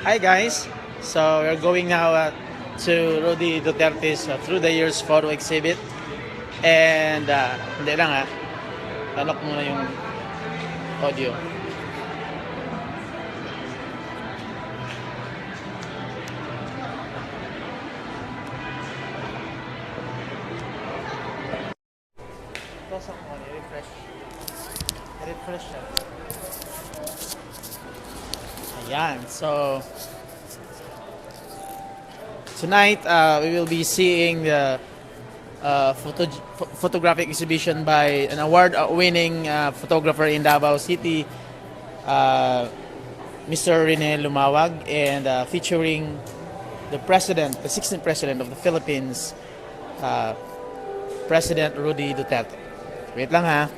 Hi guys, so we're going now to Rudy Duterte's Through the Years photo exhibit. And hindi lang tanok muna yung audio. Tosok mo, i-refresh. I-refresh siya. Ayan, so tonight we will be seeing the photographic exhibition by an award-winning photographer in Davao City, Mr. RENE Lumawag, and featuring the 16th president of the Philippines, President Rudy Duterte. Wait lang ha.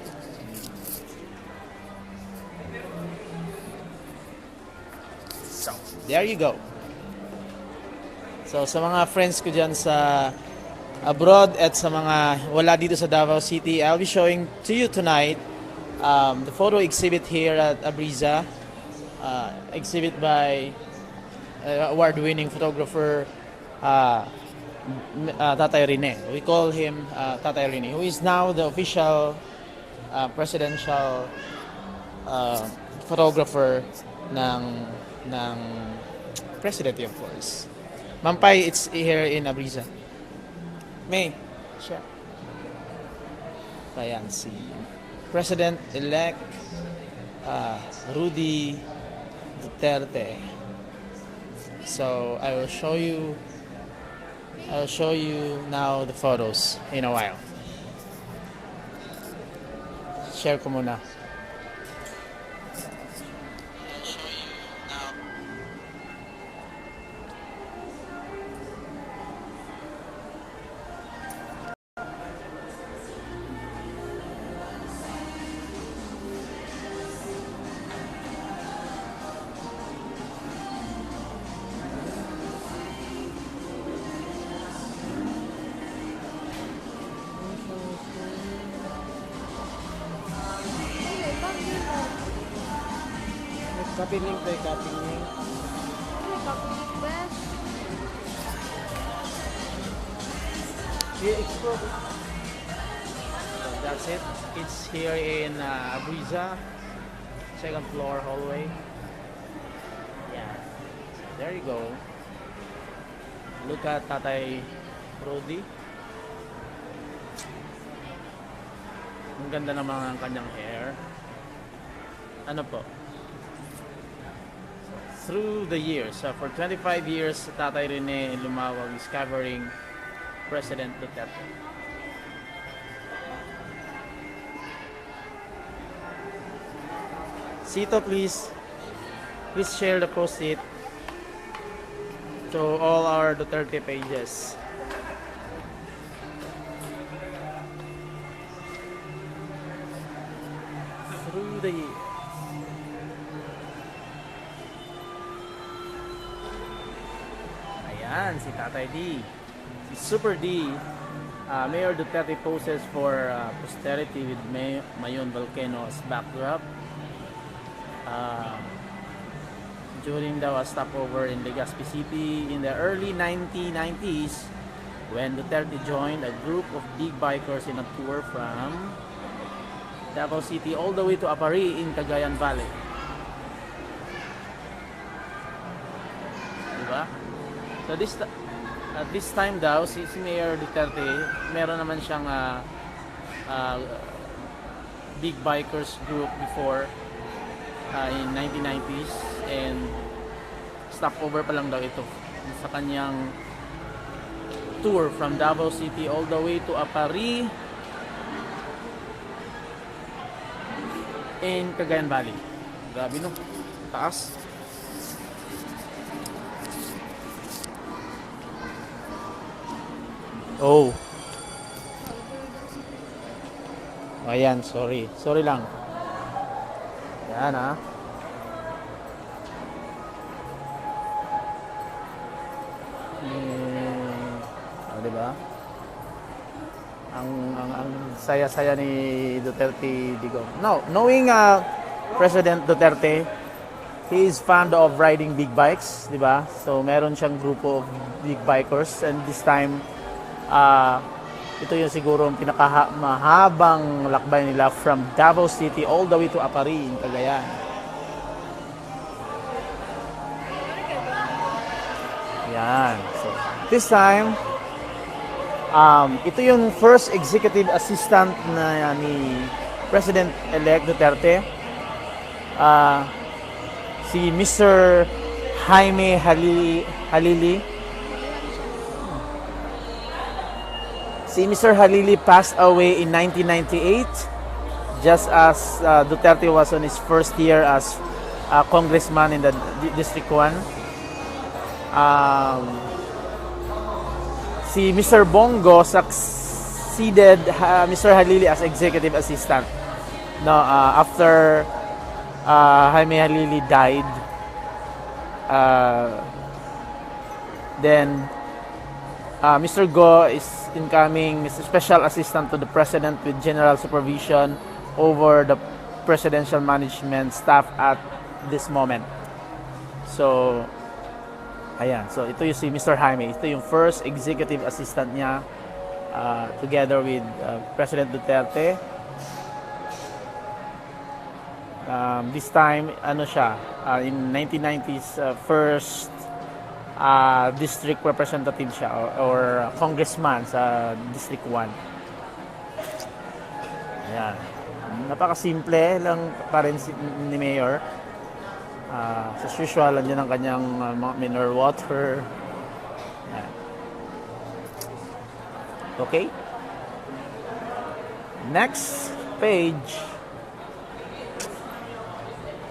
So, there you go. So, sa mga friends ko dyan sa abroad at sa mga wala dito sa Davao City, I'll be showing to you tonight the photo exhibit here at ABREEZA, exhibit by award-winning photographer Tatay Rene. We call him Tatay Rene, who is now the official presidential photographer ng presidency, of course. Mampay, it's here in ABREEZA. May, siya. Ayan, si President-elect Rudy Duterte. So, I'll show you now the photos in a while. Share ko muna. Copy link tayo, copy link. Here, explore. So that's it. It's here in ABREEZA, second floor hallway. Yeah. So there you go. Look at Tatay Rudy. Ang ganda naman ng kanyang hair. Ano po? Through the years, for 25 years, Tatay Rene Lumawag is covering President Duterte. Sito, please share the post-it to all our Duterte pages. Through the years. Ayan, si Tatay D. Si Super D. Mayor Duterte poses for posterity with Mayon volcano as backdrop. During the stopover in Legazpi City in the early 1990s, when Duterte joined a group of big bikers in a tour from Davao City all the way to Apari in Cagayan Valley. Diba? So at this time daw, si Mayor Duterte, meron naman siyang big bikers group before in 1990s, and stopover pa lang daw ito sa kanyang tour from Davao City all the way to Apari in Cagayan Valley. Grabe no, taas. Oh. Ayan, sorry lang. Yan ha. Diba? Ang saya-saya ni Duterte Digong. Now, knowing President Duterte, he is fond of riding big bikes, di ba? So meron siyang grupo of big bikers, and this time ito yung siguro ang pinakamahabang lakbay nila from Davao City all the way to Apari in Cagayan. Yan. So this time ito yung first executive assistant na ni President-elect Duterte. Si Mr. Jaime Halili. Si Mr. Halili passed away in 1998 just as Duterte was on his first year as congressman in the District 1. Si Mr. Bongo succeeded Mr. Halili as executive assistant. No, after Jaime Halili died, then Mr. Go is incoming special assistant to the president with general supervision over the presidential management staff at this moment. So ayan, so ito yung si Mr. Jaime. Ito yung first executive assistant niya together with President Duterte. This time, ano siya, in 1990s, first district representative siya or congressman sa District 1. Ayan. Napakasimple lang pa rin ni Mayor. Sa usual, nandiyan ang kanyang mineral water. Ayan. Okay. Next page.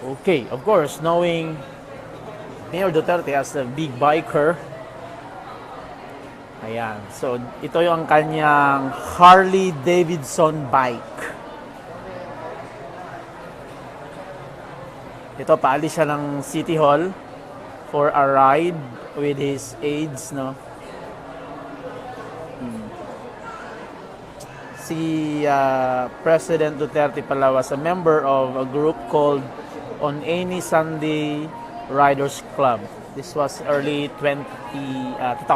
Okay, of course, knowing Mayor Duterte as a big biker. Ayan. So, ito yung kanyang Harley Davidson bike. Ito, paalis siya ng City Hall for a ride with his aides, no? Si President Duterte pala was a member of a group called On Any Sunday Riders Club. This was early 2000.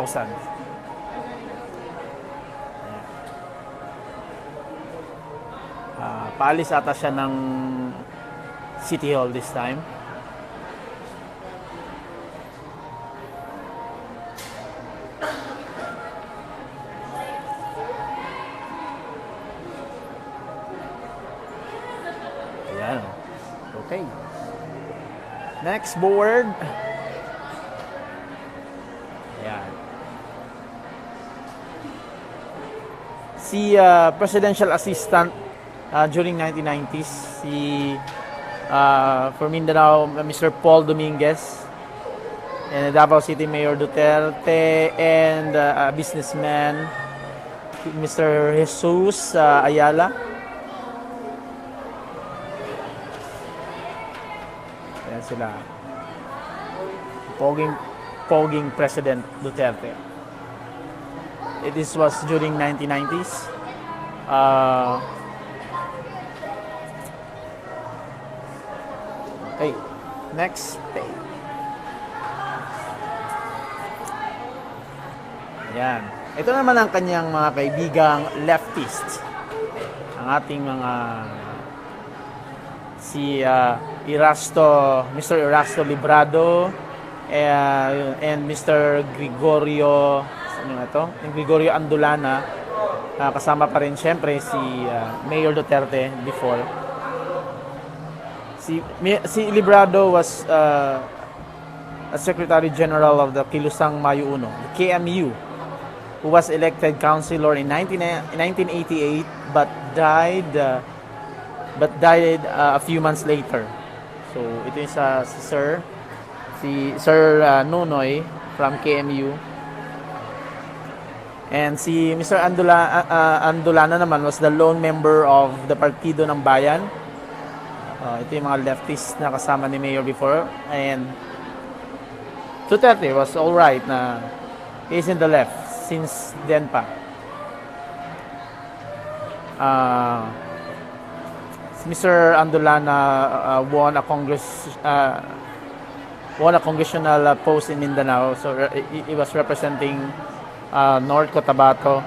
Paalis ata siya ng City Hall this time. Ayan. Okay. Next board. Ayan. Si presidential assistant during 1990s, si for Mindanao, Mr. Paul Dominguez, and Davao City Mayor Duterte, and a businessman, Mr. Jesus Ayala. Ayan sila. Poging President Duterte. This was during 1990s. Okay, next page. Ayan. Ito naman ang kanyang mga kaibigang leftist. Ang ating mga si Mr. Erasto Librado and Mr. Gregorio, ano ito? Gregorio Andulana. Kasama pa rin siyempre si Mayor Duterte before. Si Librado was a Secretary General of the Kilusang Mayo Uno, the KMU, who was elected councilor in 1988 but died a few months later. So ito yung si Sir Nonoy from KMU. And si Mr. Andulana naman was the lone member of the Partido ng Bayan. Ito yung mga leftists na kasama ni Mayor before. And Duterte was alright na he's in the left since then pa. Mr. Andulana won a won a congressional post in Mindanao. So he was representing North Cotabato.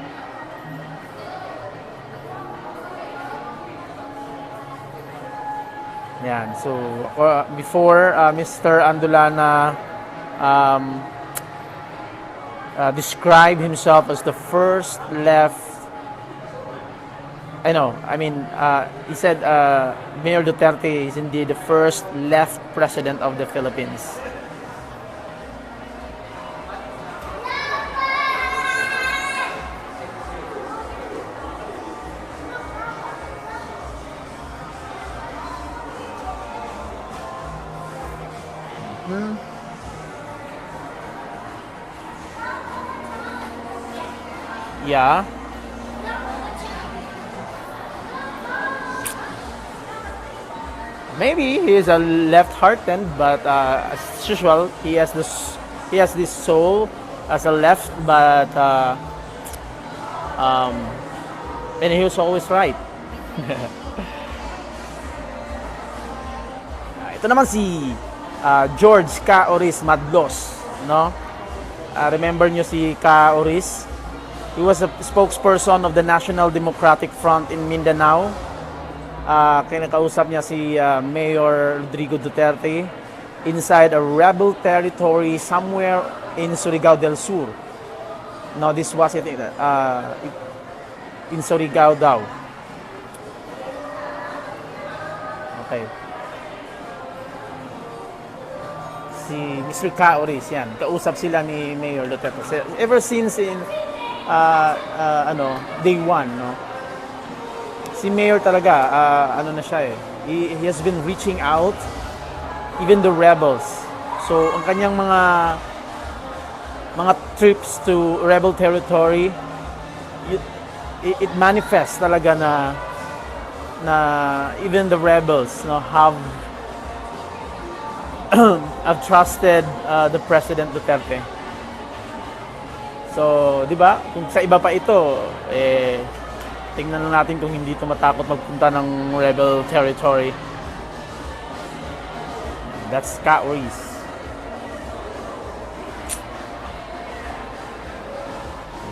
Yan. So before Mr. Andulana described himself as the first left. He said Mayor Duterte is indeed the first left president of the Philippines. Yeah. Maybe he is a left-hearted, but as usual, he has this soul as a left, but and he was always right. Ito naman si George K. Oris Madlos, no? Remember nyo si K. Oris? He was a spokesperson of the National Democratic Front in Mindanao. Kinakausap niya si Mayor Rodrigo Duterte inside a rebel territory somewhere in Surigao del Sur. No, this was it in Surigao daw. Okay. Si Mr. K. Oris, yan. Kausap sila ni Mayor Duterte. Ever since in day one, no? Si Mayor talaga, na siya eh. He has been reaching out, even the rebels. So, ang kanyang mga trips to rebel territory, it manifests talaga na even the rebels, no, have trusted the President Duterte. So, di ba? Kung sa iba pa ito, tingnan lang natin kung hindi ito matakot magpunta ng rebel territory. That's K. Oris.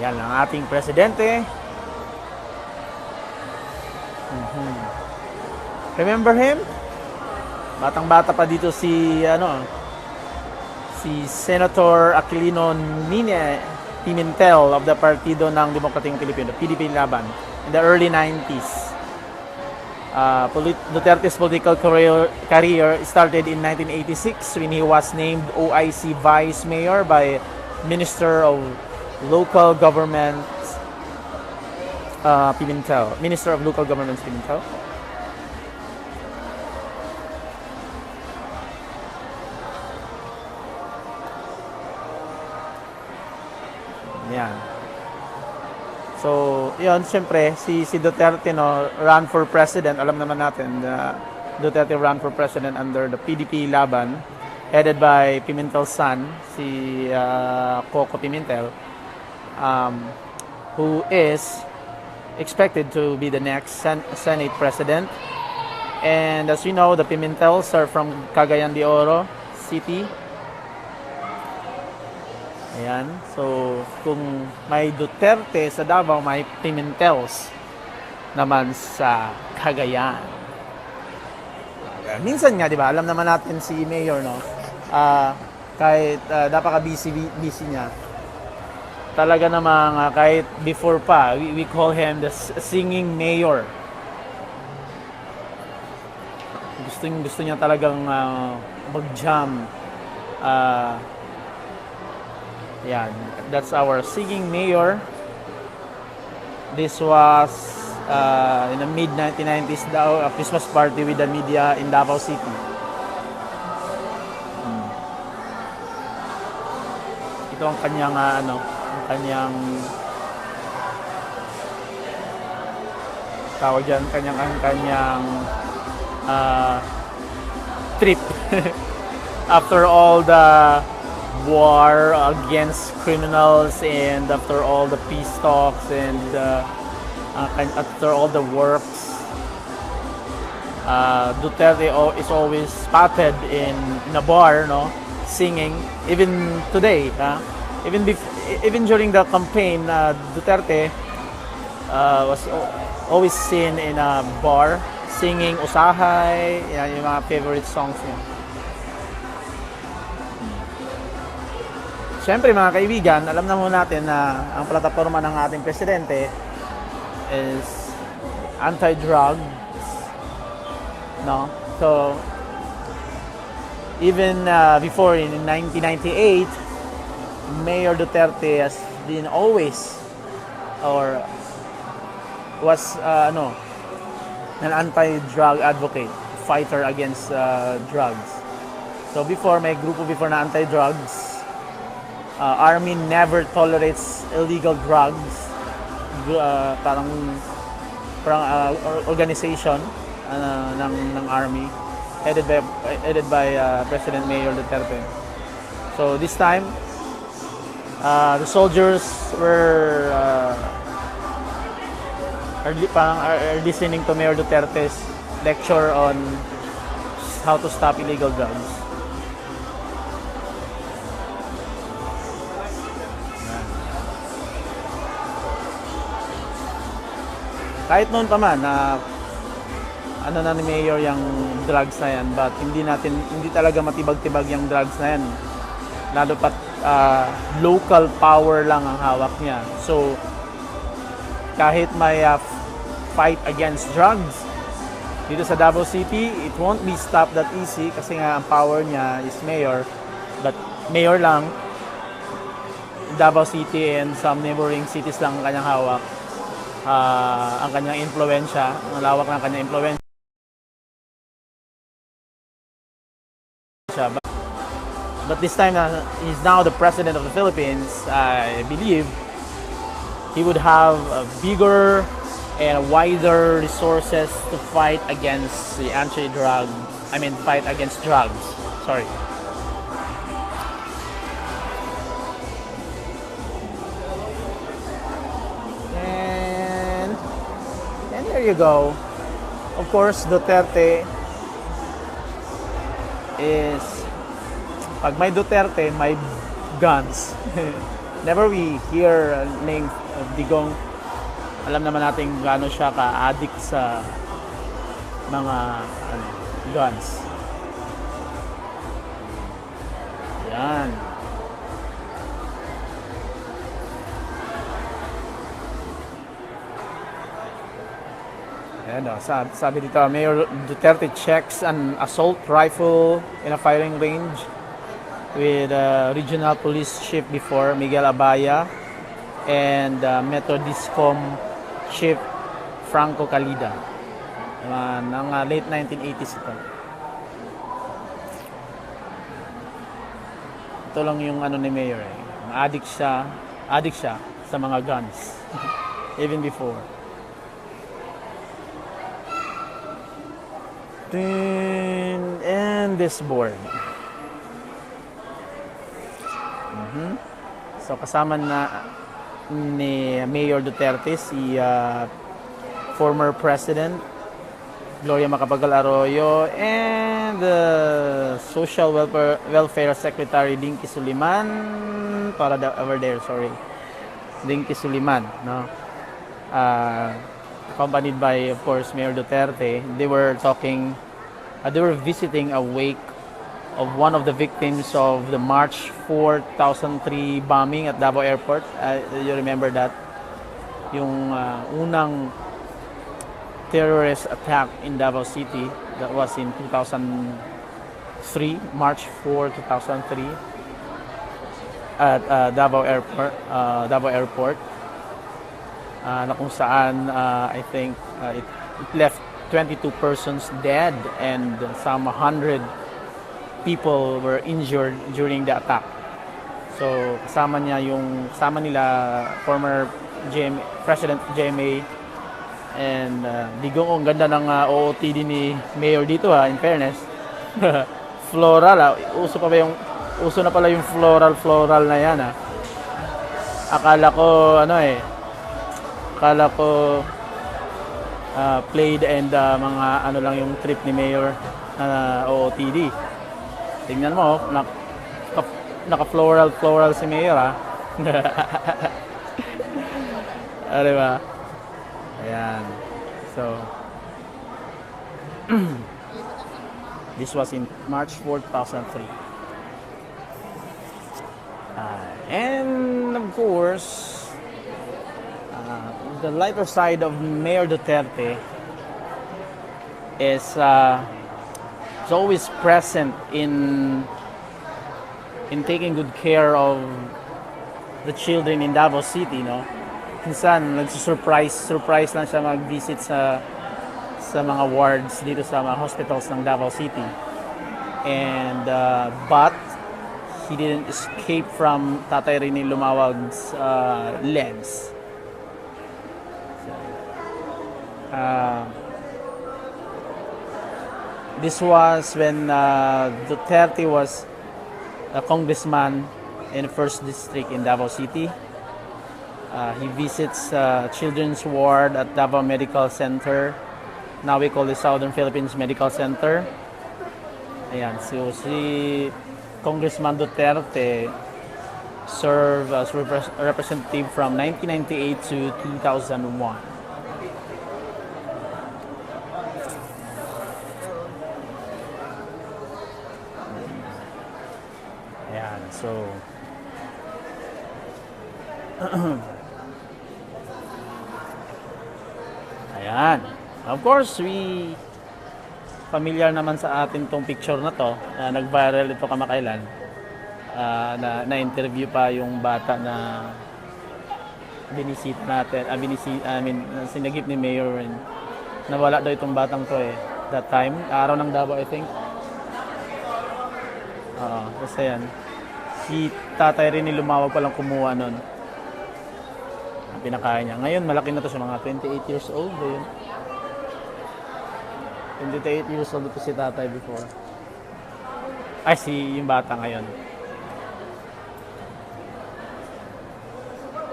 Yan ang ating presidente. Remember him? Batang-bata pa dito si Senator Aquilino Nine Pimentel of the Partido ng Demokratikong Pilipino, PDP Laban, in the early 90s. Duterte's political career started in 1986 when he was named OIC Vice Mayor by Minister of Local Government Pimentel. Minister of Local Governments Pimentel. Yan. So, yun, siyempre, si Duterte, no, ran for president. Alam naman natin, Duterte ran for president under the PDP Laban, headed by Pimentel's son, si Coco Pimentel, who is expected to be the next Senate president. And as we know, the Pimentels are from Cagayan de Oro City. Ayan. So, kung may Duterte sa Davao, may Pimentels naman sa Cagayan. Minsan nga, di ba, alam naman natin si Mayor, no? Kahit napaka-busy niya, talaga namang kahit before pa, we call him the singing mayor. Gusto niya talagang mag-jam. Yan, that's our singing mayor. This was in the mid-1990s daw, a Christmas party with the media in Davao City. Ito ang kanyang tawag dyan, kanyang trip after all the war against criminals and after all the peace talks and after all the works, Duterte is always spotted in a bar, no, singing. Even today, even during the campaign, Duterte was always seen in a bar singing Usahay, yan yung mga favorite songs niya. Siyempre mga kaibigan, alam na muna natin na ang plataforma ng ating presidente is anti-drug, no? So even before in 1998, Mayor Duterte has been always or was an anti-drug advocate, fighter against drugs. So before, may grupo before na anti-drugs. Army never tolerates illegal drugs. Parang organization ng army headed by President Mayor Duterte. So this time, the soldiers are listening to Mayor Duterte's lecture on how to stop illegal drugs. Kahit noon pa man na ano na ni Mayor yung drugs na yan, but hindi talaga matibag-tibag yung drugs na yan. Lalo pat local power lang ang hawak niya. So kahit may fight against drugs dito sa Davao City, it won't be stopped that easy kasi nga ang power niya is mayor, but mayor lang, Davao City and some neighboring cities lang ang kanyang hawak. Ang kanyang influensya, ang lawak ng kanyang influensya. But this time he's now the president of the Philippines. I believe he would have a bigger and wider resources to fight against the fight against drugs. Sorry. And there you go. Of course, Duterte is, pag may Duterte, may guns. Never we hear name of Digong. Alam naman natin gaano siya ka-addict sa mga guns. Yan. Ayan, sabi dito, Mayor Duterte checks an assault rifle in a firing range with Regional Police Chief before, Miguel Abaya, and Metro Discom Chief Franco Calida. Ng late 1980s ito. Ito lang yung ni Mayor. Addict siya sa mga guns. Even before. And this board. So kasama na ni Mayor Duterte si former President Gloria Macapagal Arroyo and Social Welfare Secretary Dinky Suliman over there, sorry. Dinky Suliman, no? Accompanied by, of course, Mayor Duterte. They were visiting a wake of one of the victims of the March 4, 2003 bombing at Davao Airport. You remember that? Yung unang terrorist attack in Davao City, that was in 2003, March 4, 2003 at Davao Airport. Na kung saan I think it left 22 persons dead and some 100 people were injured during the attack. So kasama nila former President GMA and Digong. Ang ganda ng OOTD ni Mayor dito in fairness. Floral uso na pala yung floral na yan Akala ko played and mga lang yung trip ni Mayor na OOTD. Tingnan mo, Naka-floral si Mayor, ha? Ah, diba? Ayan. So, this was in March 4, 2003. And of course, the lighter side of Mayor Duterte is always present in taking good care of the children in Davao City, no? Minsan surprise lang siya mag-visit sa mga wards dito sa mga hospitals ng Davao City. And but he didn't escape from Tatay Rene Lumawag's lens. This was when Duterte was a congressman in the 1st district in Davao City. He visits children's ward at Davao Medical Center. Now we call it Southern Philippines Medical Center. Ayan, so si Congressman Duterte served as representative from 1998 to 2001. Ayan, so ayan. Of course, familiar naman sa atin tong picture na to. Nag-viral ito kamakailan. Na-interview pa yung bata na binisita natin. Sinagip ni Mayor Ren. Nawala daw itong batang to that time. Araw ng Davao, I think. Basta yan. Si Tatay Rene Lumawag palang kumuha nun. Ang pinakain niya. Ngayon, malaki na to siya, mga 28 years old. Yun. 28 years old ito si Tatay before. Ay, yung bata ngayon.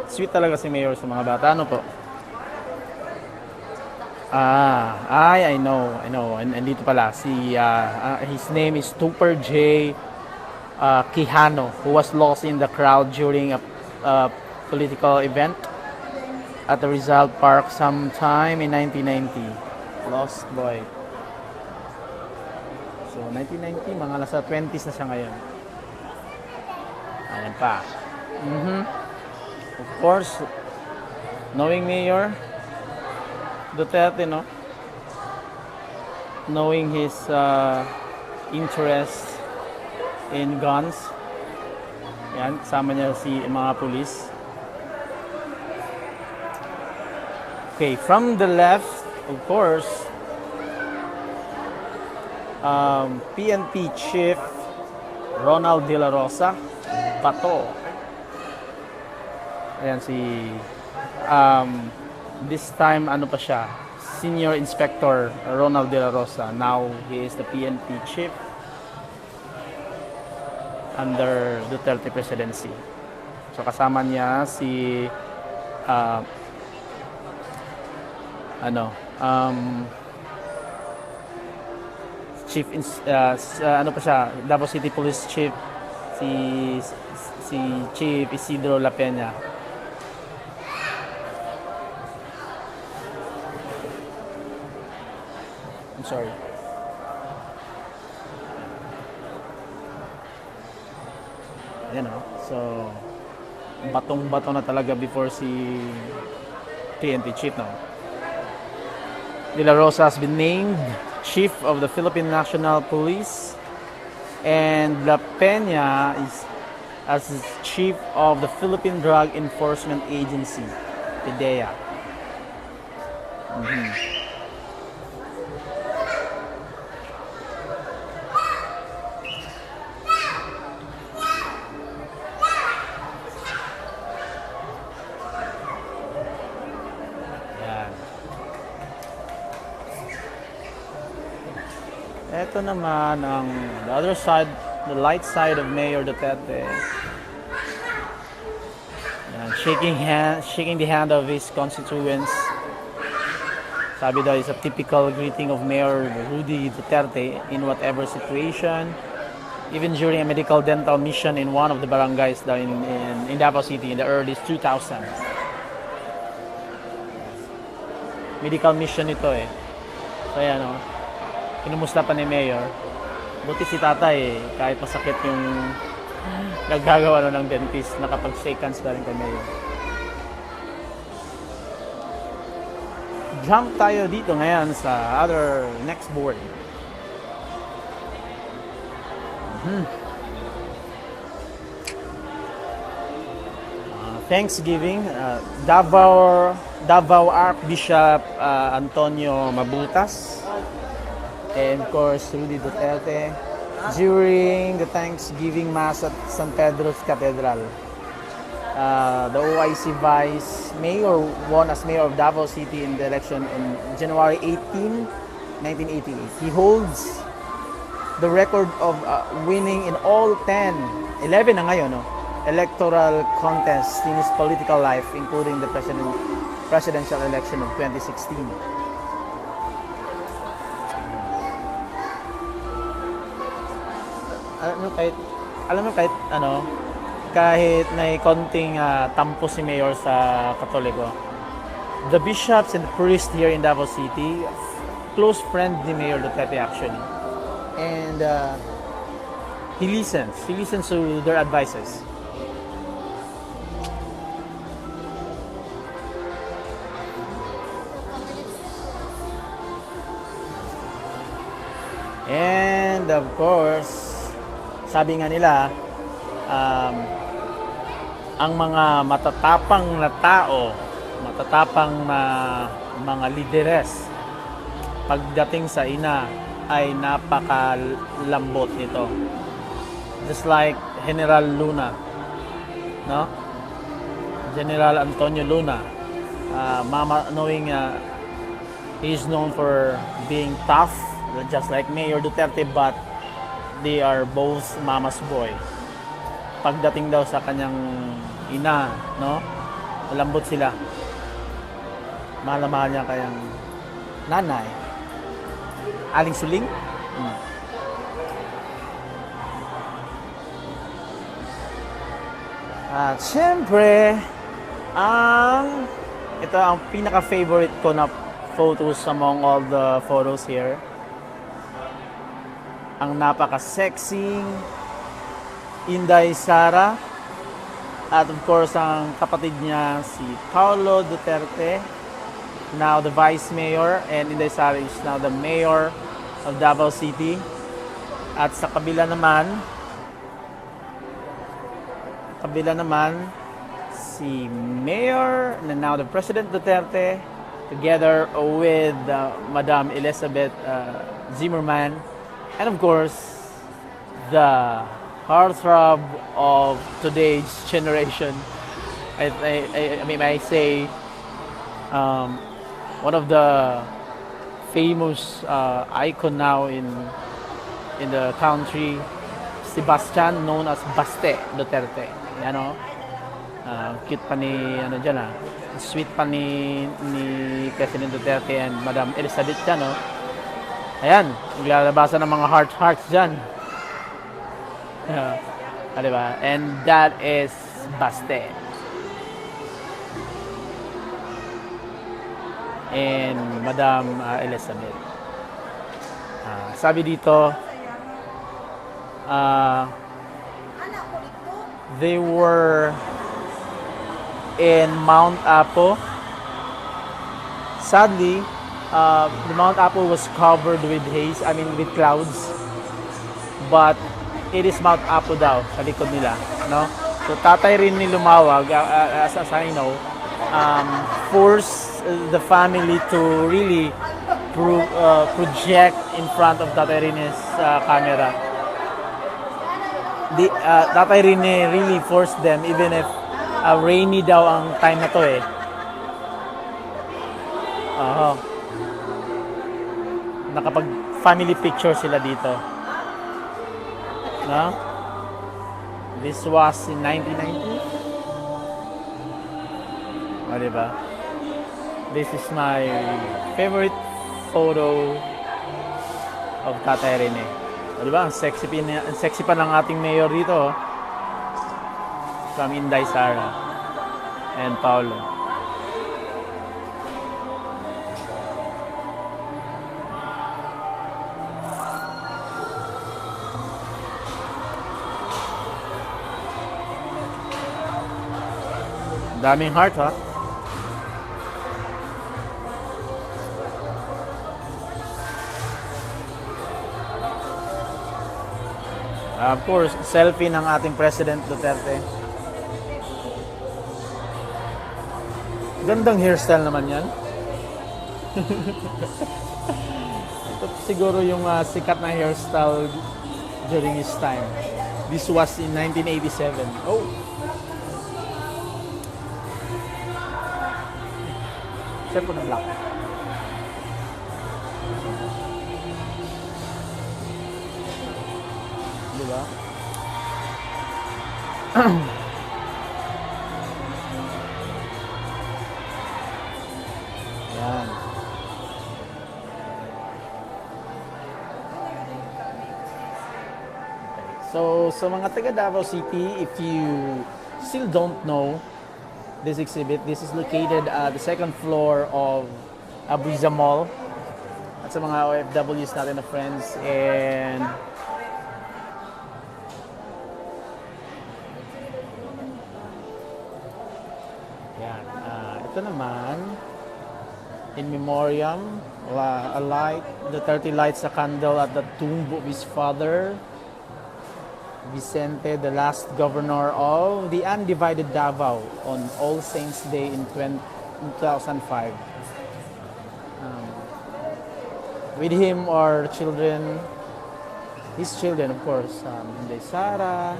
Sweet talaga si Mayor sa mga bata. Ano po? I know. And dito pala, his name is Super J. Quijano, who was lost in the crowd during a political event at the Rizal Park sometime in 1990. Lost boy. So, 1990, mga nasa 20s na siya ngayon. Ayan pa. Of course, knowing Mayor Duterte, no? Knowing his interest in guns. Ayan, kasama niya mga pulis. Okay, from the left, of course, PNP Chief Ronald De La Rosa Pato. Ayan this time pa siya, Senior Inspector Ronald De La Rosa. Now he is the PNP Chief under Duterte presidency. So kasama niya si Chief pa siya, Davao City Police Chief si Chief Isidro La Peña. I'm sorry. Ayan so batong-bato na talaga before si PNP Chief, no? De La Rosa has been named Chief of the Philippine National Police, and La Peña is as Chief of the Philippine Drug Enforcement Agency, PDEA. Ito naman ang the other side, the light side of Mayor Duterte. Shaking the hand of his constituents. Sabi daw, is a typical greeting of Mayor Rudy Duterte in whatever situation even during a medical dental mission in one of the barangays down in Davao City in the early 2000s. Medical mission ito eh. So ayan o, kinumusta pa ni Mayor. Buti si tatay kahit masakit yung naggagawa ng dentist, nakapag-shake hands pa rin kay Mayor. Jump tayo dito ngayon sa other next board. Thanksgiving, Davao Archbishop Antonio Mabutas, and of course Rudy Duterte during the Thanksgiving Mass at San Pedro's Cathedral. The OIC Vice Mayor won as Mayor of Davao City in the election on January 18, 1988. He holds the record of winning in all 11 na ngayon, no? Electoral contests in his political life, including the presidential election of 2016. Kahit may konting tampo si Mayor sa Katoliko, the bishops and the priests here in Davao City, close friend ni Mayor Duterte actually, and he listens to their advices. And of course, sabi nga nila, ang mga matatapang na tao, matatapang na mga lideres, pagdating sa ina ay napakalambot nito. Just like General Luna, no? General Antonio Luna, knowing he is known for being tough, just like Mayor Duterte, but they are both mama's boy. Pagdating daw sa kanyang ina, no? Malambot sila. Mahal na mahal niya kayang nanay. Aling Suling? At syempre, ito ang pinaka-favorite ko na photos among all the photos here. Ang napaka-sexy Inday Sara, at of course ang kapatid niya si Paulo Duterte, now the Vice Mayor, and Inday Sara is now the Mayor of Davao City. At sa kabila naman si Mayor na now the President Duterte, together with Madam Elizabeth Zimmerman, and of course the heartthrob of today's generation. I mean, I say one of the famous icon now in the country, Sebastian, known as Baste Duterte. Ano? Cute pa ni sweet pa ni President Duterte and Madam Elizabeth dyan, no? Ayan, naglalabasan ng mga hearts dyan. Diba? And that is Baste. And Madam Elizabeth. Sabi dito, they were in Mount Apo. Sadly, the Mount Apo was covered with haze, with clouds. But it is Mount Apo daw sa likod nila, no? So tatay rin ni Lumawag, as I know, forced the family to really project in front of Tatay Rene's camera. Tatay Rene really forced them, even if rainy daw ang time na to eh. Nakapag family picture sila dito. No? This was in 1990. Diba? This is my favorite photo of Tatay Rene. Di ba? Ang sexy pa ng ating mayor dito. From Inday Sara and Paulo. Daming heart, ha? Of course, selfie ng ating President Duterte. Gandang hairstyle naman yan. Ito siguro yung sikat na hairstyle during his time. This was in 1987. Oh! Siyempre na black. Diba? Yan. So, sa mga taga Davao City, if you still don't know this exhibit, this is located at the second floor of ABREEZA Mall. At sa mga OFWs natin na friends, and yan. Ito naman, in memoriam, a light, DUTERTE lights a candle at the tomb of his father, Vicente, the last governor of the undivided Davao, on All Saints Day in 2005. With him are children, his children, of course, Inday Sara,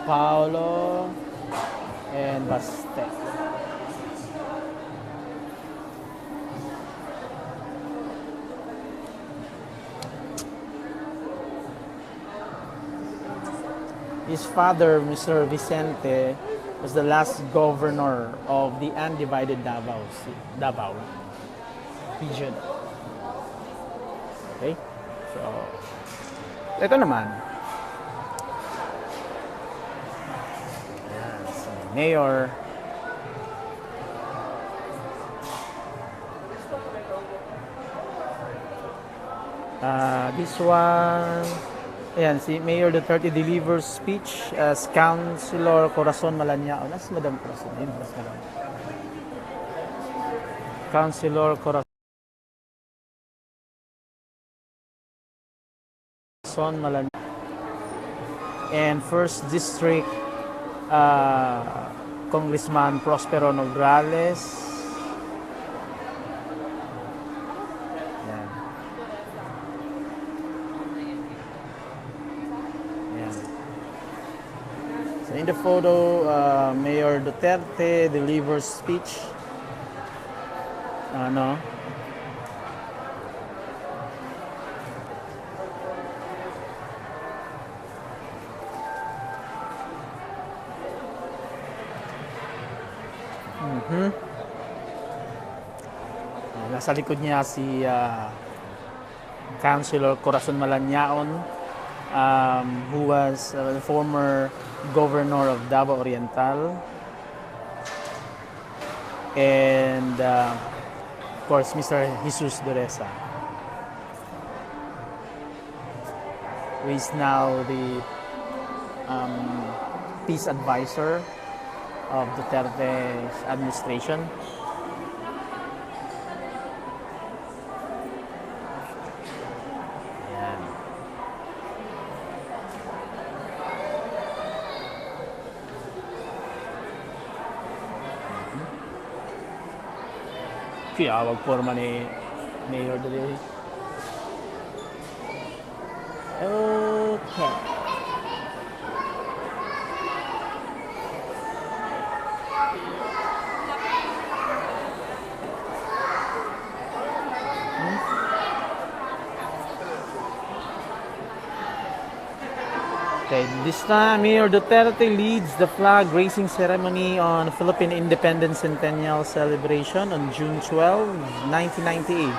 Paolo, and Baste. His father, Mr. Vicente, was the last governor of the undivided Davao region. Okay? So, ito naman. Ayan, si Mayor. This one, ayan, si Mayor Duterte delivers speech as Councilor Corazon Malanyao. Nas Madam Corazon, yun, mas Madam. Councilor Corazon Malanyao. And First District Congressman Prospero Nograles. So in the photo, Mayor Duterte delivers speech. Ano? Nasa likod niya si Councilor Corazon Malanyao, who was the former governor of Davao Oriental, and of course Mr. Jesus Dureza, who is now the peace advisor of Duterte's administration. Kaya wag forma ni Mayor Duterte. Okay. Okay, this time Mayor Duterte leads the flag raising ceremony on Philippine Independence Centennial celebration on June 12, 1998.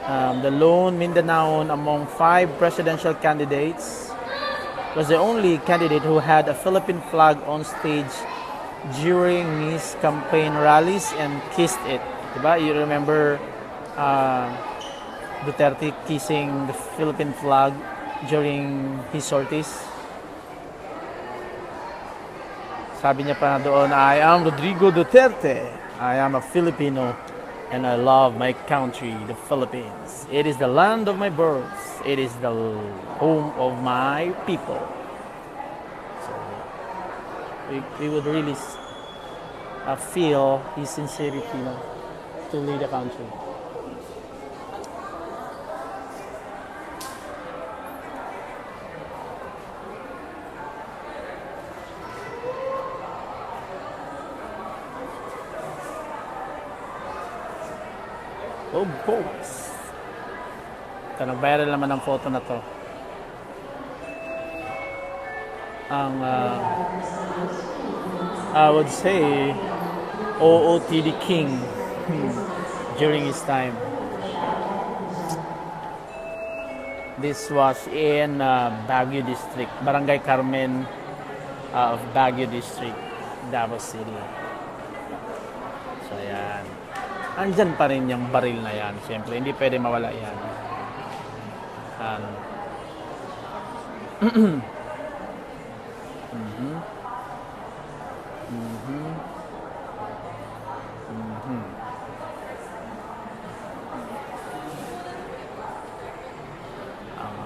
The lone Mindanaon among 5 presidential candidates, was the only candidate who had a Philippine flag on stage during his campaign rallies and kissed it. Diba? You remember Duterte kissing the Philippine flag during his sorties? Sabi niya pa doon, I am Rodrigo Duterte. I am a Filipino and I love my country, the Philippines. It is the land of my birth. It is the home of my people. So we would really feel his sincerity, to lead the country. Oh, boys. Ito, nag-viral naman ang photo na to. Ang, I would say, OOTD King during his time. This was in Baguio District, Barangay Carmen of Baguio District, Davao City. So, ayan. Andyan pa rin yung baril na yan. Siyempre, hindi pwede mawala yan.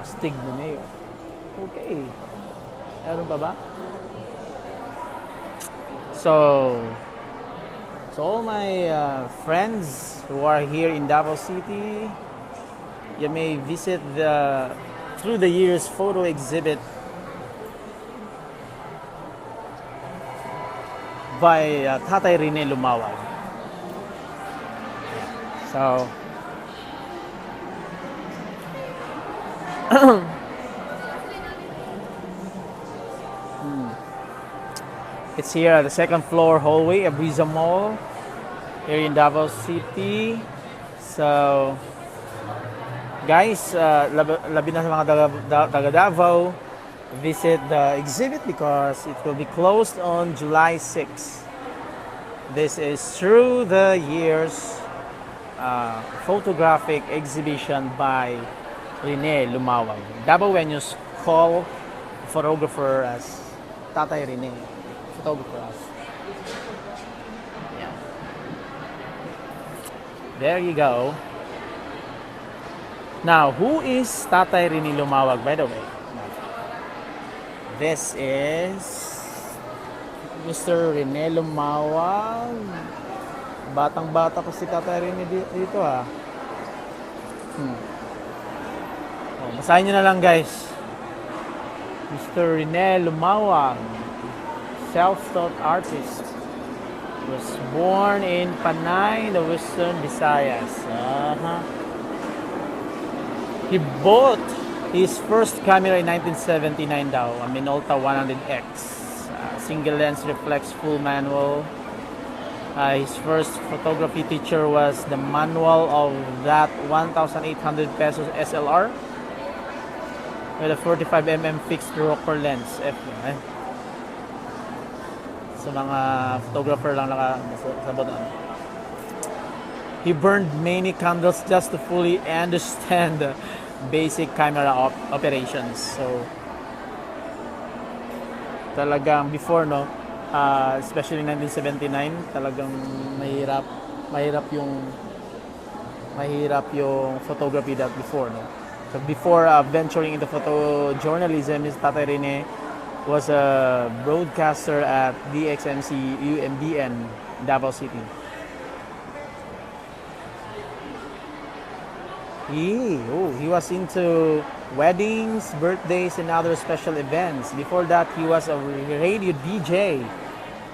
Stig na niyo. Okay. Meron pa ba? So all my friends who are here in Davao City, you may visit the through the years photo exhibit by Tatay Rene Lumawag. So it's here at the second floor hallway, ABREEZA Mall, here in Davao City. So, guys, labi na sa mga taga Davao, visit the exhibit because it will be closed on July 6. This is through the years photographic exhibition by Rene Lumawag. Davaoenos call photographer as Tatay Rene. Photographers. Yeah. There you go. Now, who is Tatay Rene Lumawag, by the way? This is Mr. Rene Lumawag. Batang-bata ko si Tatay Rene dito, ha. Basahin nyo na lang, guys. Mr. Rene Lumawag, self-taught artist, was born in Panay, the Western Visayas. He bought his first camera in 1979 daw, a Minolta 100X, single lens reflex full manual. His first photography teacher was the manual of that 1,800 pesos SLR with a 45mm fixed rocker lens. Sa mga photographer lang nakasabot. He burned many candles just to fully understand the basic camera operations. So, talagang before, no, especially 1979, talagang mahirap yung photography that before, no. So before venturing into photojournalism, Mr. Tatay Rene was a broadcaster at DXMC UMBN, Davao City. He was into weddings, birthdays, and other special events. Before that, he was a radio DJ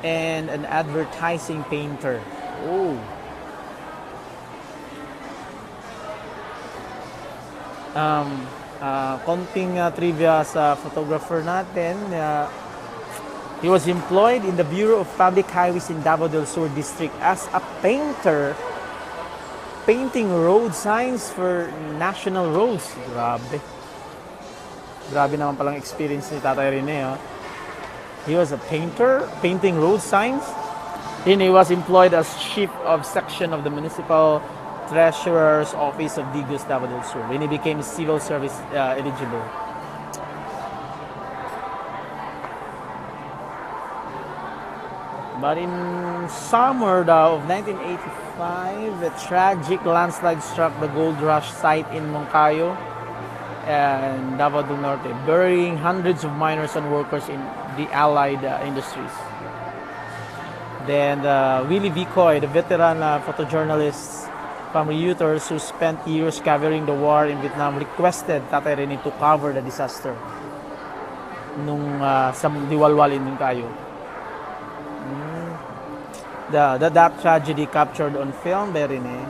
and an advertising painter. Konting trivia sa photographer natin. He was employed in the Bureau of Public Highways in Davao del Sur District as a painter painting road signs for national roads. Grabe. Grabe naman palang experience ni Tatay Rene. Oh. He was a painter, painting road signs. Then he was employed as chief of section of the municipal treasurer's office of Digos, Davao del Sur. When he became civil service eligible. But in summer of 1985, a tragic landslide struck the gold rush site in Moncayo and Davao del Norte, burying hundreds of miners and workers in the allied industries. Then Willie Vicoy, the veteran photojournalist from Reuters who spent years covering the war in Vietnam, requested Tatay Rene to cover the disaster nung sa Diwalwal in Moncayo. That tragedy captured on film by Rene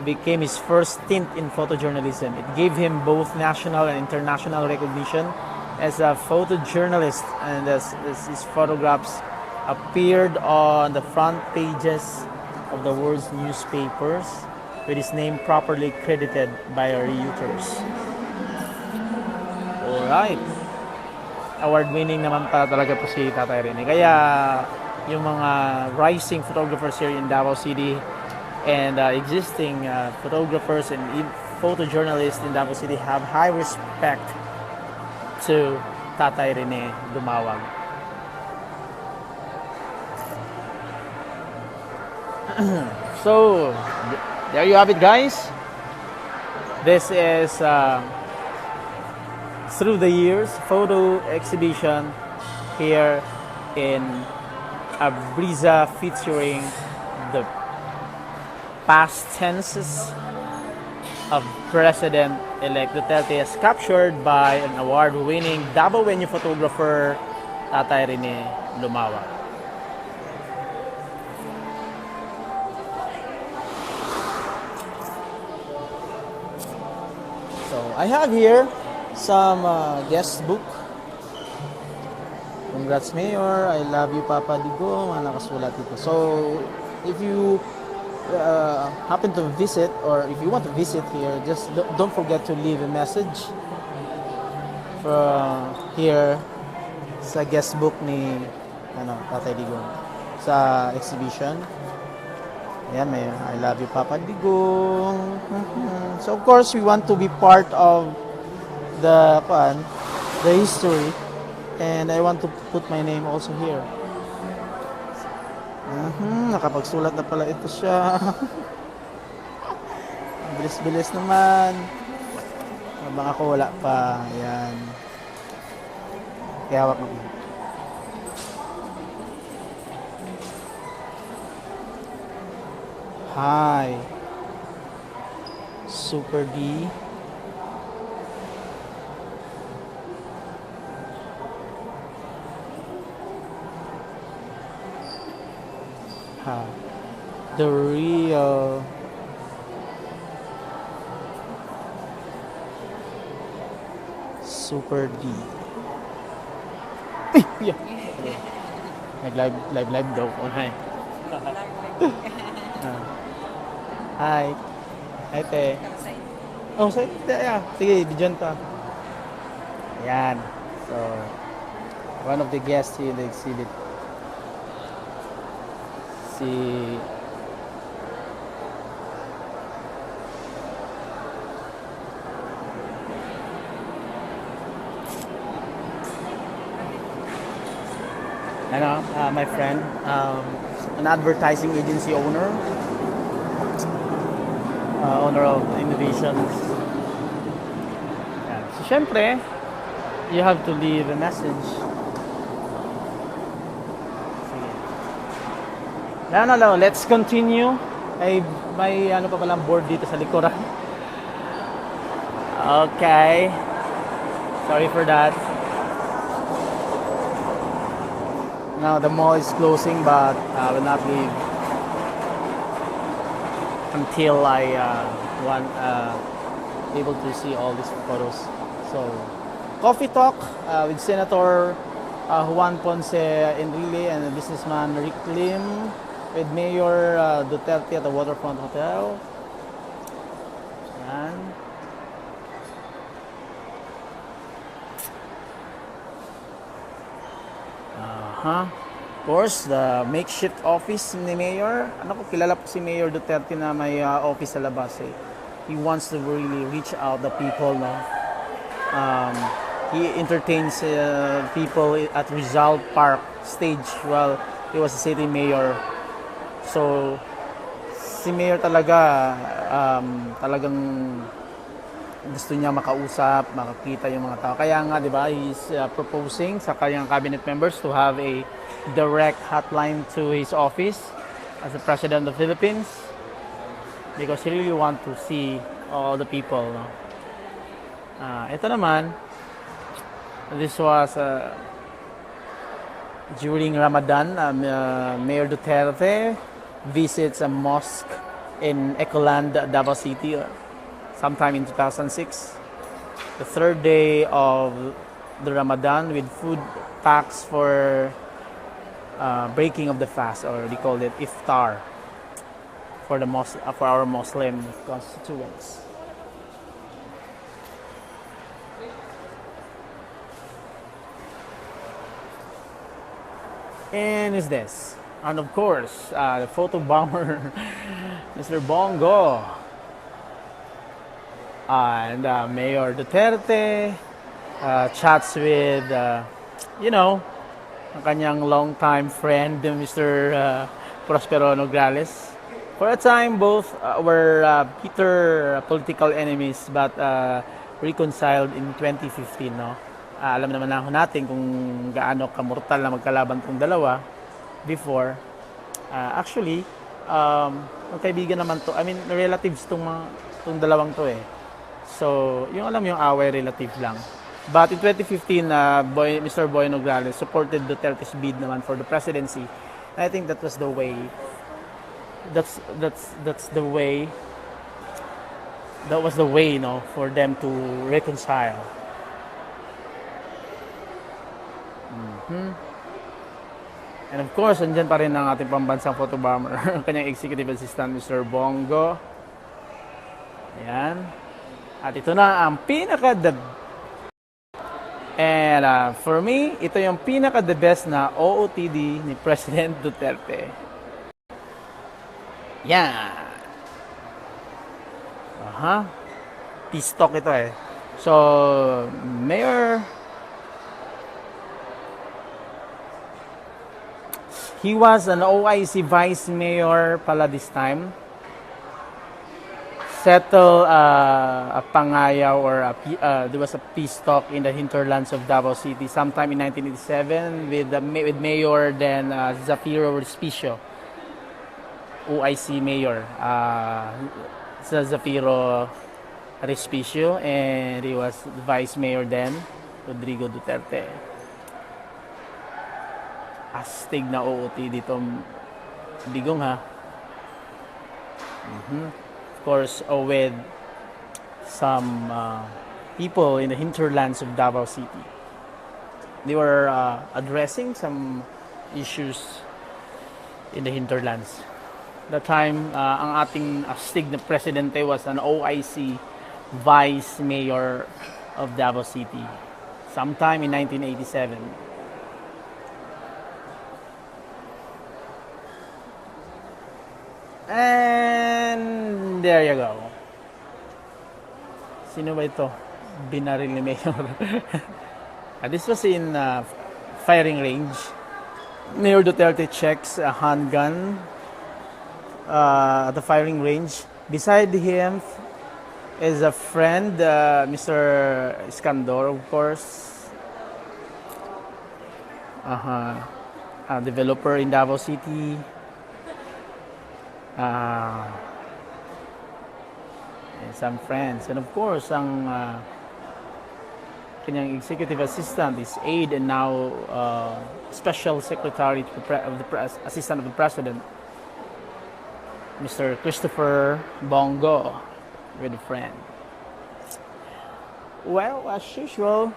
became his first stint in photojournalism. It gave him both national and international recognition as a photojournalist, and as his photographs appeared on the front pages of the world's newspapers with his name properly credited by Reuters. Alright. Award-winning naman pala talaga po si Tatay Rene. Kaya yung mga rising photographers here in Davao City and existing photographers and photojournalists in Davao City have high respect to Tatay Rene Lumawag. So, there you have it, guys. This is through the years photo exhibition here in ABREEZA, featuring the past tenses of President-elect Duterte, as captured by an award-winning Davaoeño photographer, Tatay Rene Lumawag. So I have here some guest book. Congrats, Mayor. I love you, Papa Digo. Mga nakasulat dito. So, if you happen to visit, or if you want to visit here, just don't forget to leave a message from here sa guest book ni Tatay Digo sa exhibition. Ayan, Mayor. I love you, Papa Digo. So, of course, we want to be part of the history. And I want to put my name also here. Nakapagsulat na pala ito siya. Bilis-bilis naman. Habang ako wala pa. Ayan. Kaya hawak mo. Hi. Super D. The real Super D. Yeah. Live daw. Hi. Hi. Hi, te. Oh, say, yeah. Sige, bidyon ta. Ayan. So, one of the guests here in the exhibit. Si my friend, an advertising agency owner, owner of innovations. Yeah. So, syempre, you have to leave a message. No. Let's continue. May ano pa palang board dito sa likuran. Okay. Sorry for that. Now the mall is closing, but I will not leave until I want able to see all these photos. So, coffee talk with Senator Juan Ponce Enrile and businessman Rick Lim, with Mayor Duterte at the Waterfront Hotel, Of course, the makeshift office ni Mayor. Ano ko, kilala po si Mayor Duterte na may office sa labas eh. He wants to really reach out the people, no? Um, he entertains people at Rizal Park stage while he was a city mayor. So, si Mayor talaga, talagang gusto niya makausap, makakita yung mga tao. Kaya nga, di ba, he's proposing sa kanyang cabinet members to have a direct hotline to his office as the President of the Philippines because he really want to see all the people. No? Ito naman, this was during Ramadan, Mayor Duterte visits a mosque in Ecoland, Davao City, sometime in 2006. The third day of the Ramadan with food packs for breaking of the fast, or they call it iftar for our Muslim constituents. And is this, and of course, the photo bomber, Mr. Bongo, and Mayor Duterte chats with, ang kanyang longtime friend, Mr. Prospero Nograles. For a time, both were bitter political enemies, but reconciled in 2015. No? Alam naman natin kung gaano kamortal na magkalaban tong dalawa before. Actually, magkaibigan naman to. I mean, relatives tong dalawang to eh. So, yung away relative lang. But in 2015, Mr. Boy Nograles supported Duterte's bid naman for the presidency. And I think that was the way. That's the way. That was the way, no, for them to reconcile. And of course, andyan pa rin ang ating pambansang photo bomber, kanyang executive assistant, Mr. Bongo. Ayan. At ito na ang And for me, ito yung pinaka-the best na OOTD ni President Duterte. Yan. Peace talk ito eh. So, Mayor, he was an OIC Vice Mayor pala this time. Settle a pangayaw or there was a peace talk in the hinterlands of Davao City sometime in 1987 with Mayor then Zafiro Respicio, OIC Mayor Zafiro Respicio, and he was the Vice Mayor then, Rodrigo Duterte. Astig na OOT dito, Digong ha. Of course, with some people in the hinterlands of Davao City. They were addressing some issues in the hinterlands. That time, ang ating astig na presidente was an OIC Vice Mayor of Davao City, sometime in 1987. And there you go. Sino ba ito? Binaril ni Mayor. This was in firing range. Mayor Duterte checks a handgun at the firing range. Beside him is a friend, Mr. Iskandor, of course. A developer in Davao City. And some friends, and of course ang kanyang executive assistant, his aide, and now special secretary to assistant of the president, Mr. Christopher Bongo, with a friend. Well, as usual,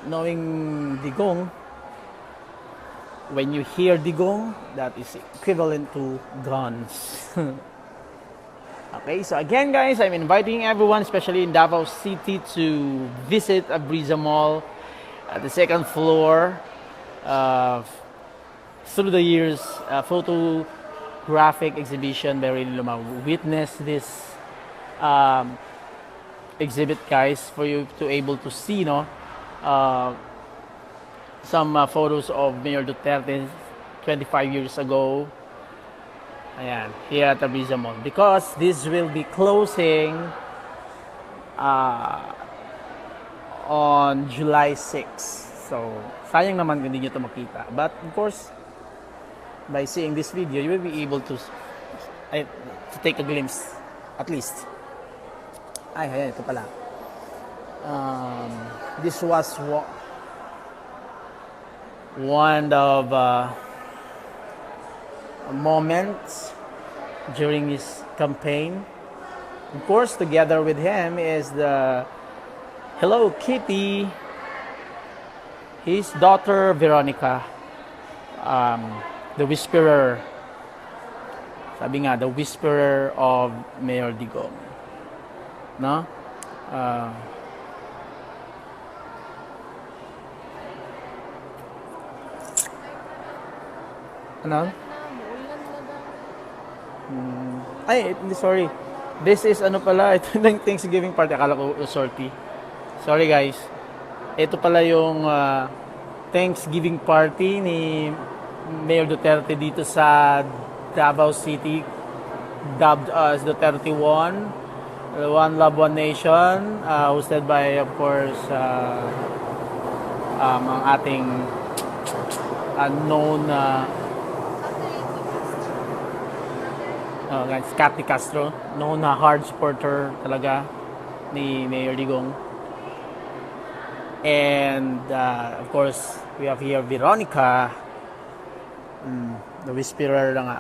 knowing Digong, when you hear Digong, that is equivalent to guns. Okay, so again guys, I'm inviting everyone, especially in Davao City, to visit ABREEZA Mall at the second floor. through the years, photographic exhibition by RENE LUMAWAG. Witness this exhibit, guys, for you to able to see, no, some photos of Mayor Duterte 25 years ago. Ayan, here at ABREEZA Mall. Because this will be closing on July 6. So, sayang naman kung hindi nyo ito makita. But, of course, by seeing this video, you will be able to take a glimpse, at least. Ay, ayan, ito pala. This was one of moments during his campaign. Of course, together with him is the Hello Kitty, his daughter Veronica, the whisperer. Sabi nga, the whisperer of Mayor Digong. No? Ano? Ay, sorry. This is ano pala, ito yung Thanksgiving party. Akala ko sorty. Sorry guys. Ito pala yung Thanksgiving party ni Mayor Duterte dito sa Davao City, dubbed as Duterte One Love, One Nation, hosted by, of course, ang ating unknown guys, Cathy Castro, known na hard supporter talaga ni Mayor Digong. And of course, we have here Veronica, the whisperer na nga.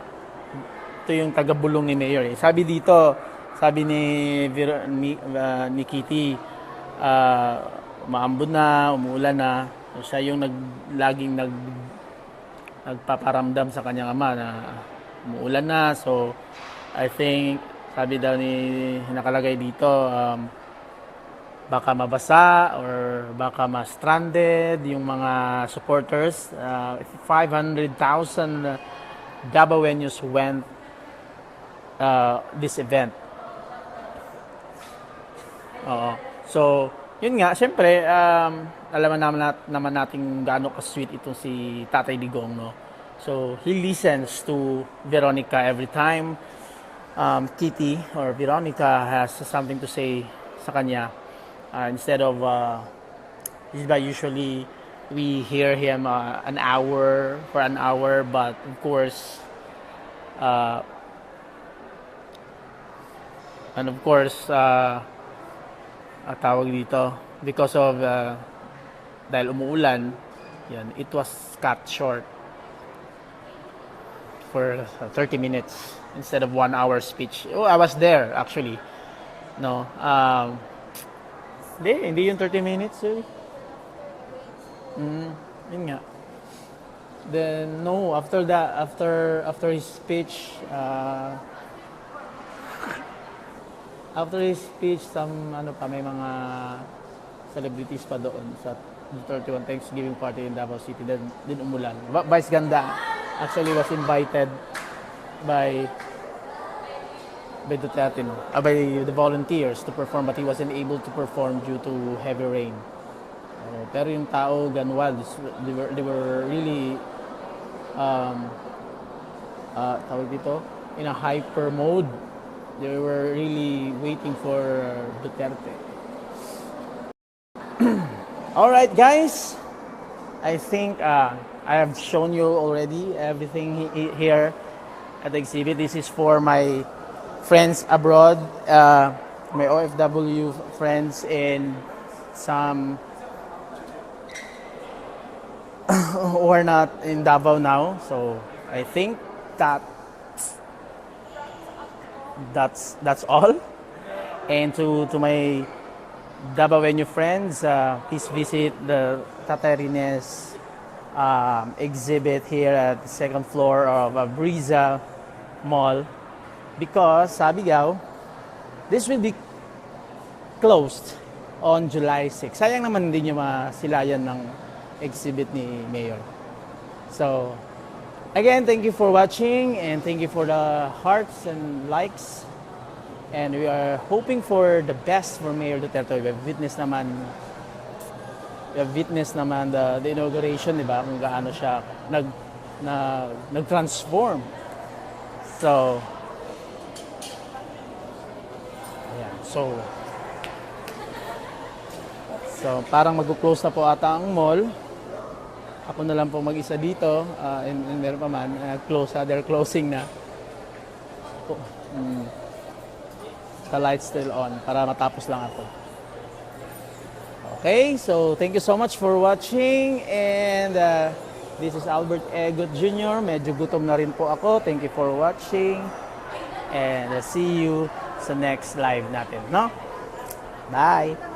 Ito yung taga-bulong ni Mayor. Sabi dito, sabi ni Kitty, umaambon na, umuulan na. So, siya yung laging nagpaparamdam sa kanyang ama na umuulan na. So, I think, sabi daw nakalagay dito, baka mabasa or baka ma-stranded yung mga supporters. 500,000 Davaoenos went this event. So, yun nga, syempre, alam naman natin gaano ka-sweet itong si Tatay Digong, no? So, he listens to Veronica every time Kitty or Veronica has something to say sa kanya. Instead of, usually, we hear him for an hour, but of course, tawag dito, because of, dahil umuulan, yan, it was cut short for 30 minutes instead of 1 hour speech. Oh, I was there actually. No, hindi yung 30 minutes. Yun nga. Then no, after that, after his speech, may mga celebrities pa doon sa Duterte One Thanksgiving party in Davao City. Din umulan. Vice Ganda actually was invited by Duterte, no? By the volunteers to perform, but he wasn't able to perform due to heavy rain. Pero yung tao ganwal, they were really tawag dito, in a hyper mode. They were really waiting for Duterte. All right, guys. I think I have shown you already everything here at the exhibit. This is for my friends abroad, my OFW friends and some who are not in Davao now. So I think that's all. And to my Davaoeño friends, please visit the Tatay Rene's exhibit here at the second floor of ABREEZA Mall, because sabi daw, this will be closed on July 6. Sayang naman hindi nyo masilayan ng exhibit ni Mayor. So, again, thank you for watching and thank you for the hearts and likes. And we are hoping for the best for Mayor Duterte. We have witnessed naman the inauguration, di ba? Kung gaano siya nag-transform. So, ayan. So parang mag-close na po ata ang mall. Ako na lang po mag-isa dito. And meron pa man, they're closing na. The light's still on para matapos lang ako. Okay, so thank you so much for watching. And this is Albert Egot Jr. Medyo gutom na rin po ako. Thank you for watching. And see you sa next live natin, no? Bye!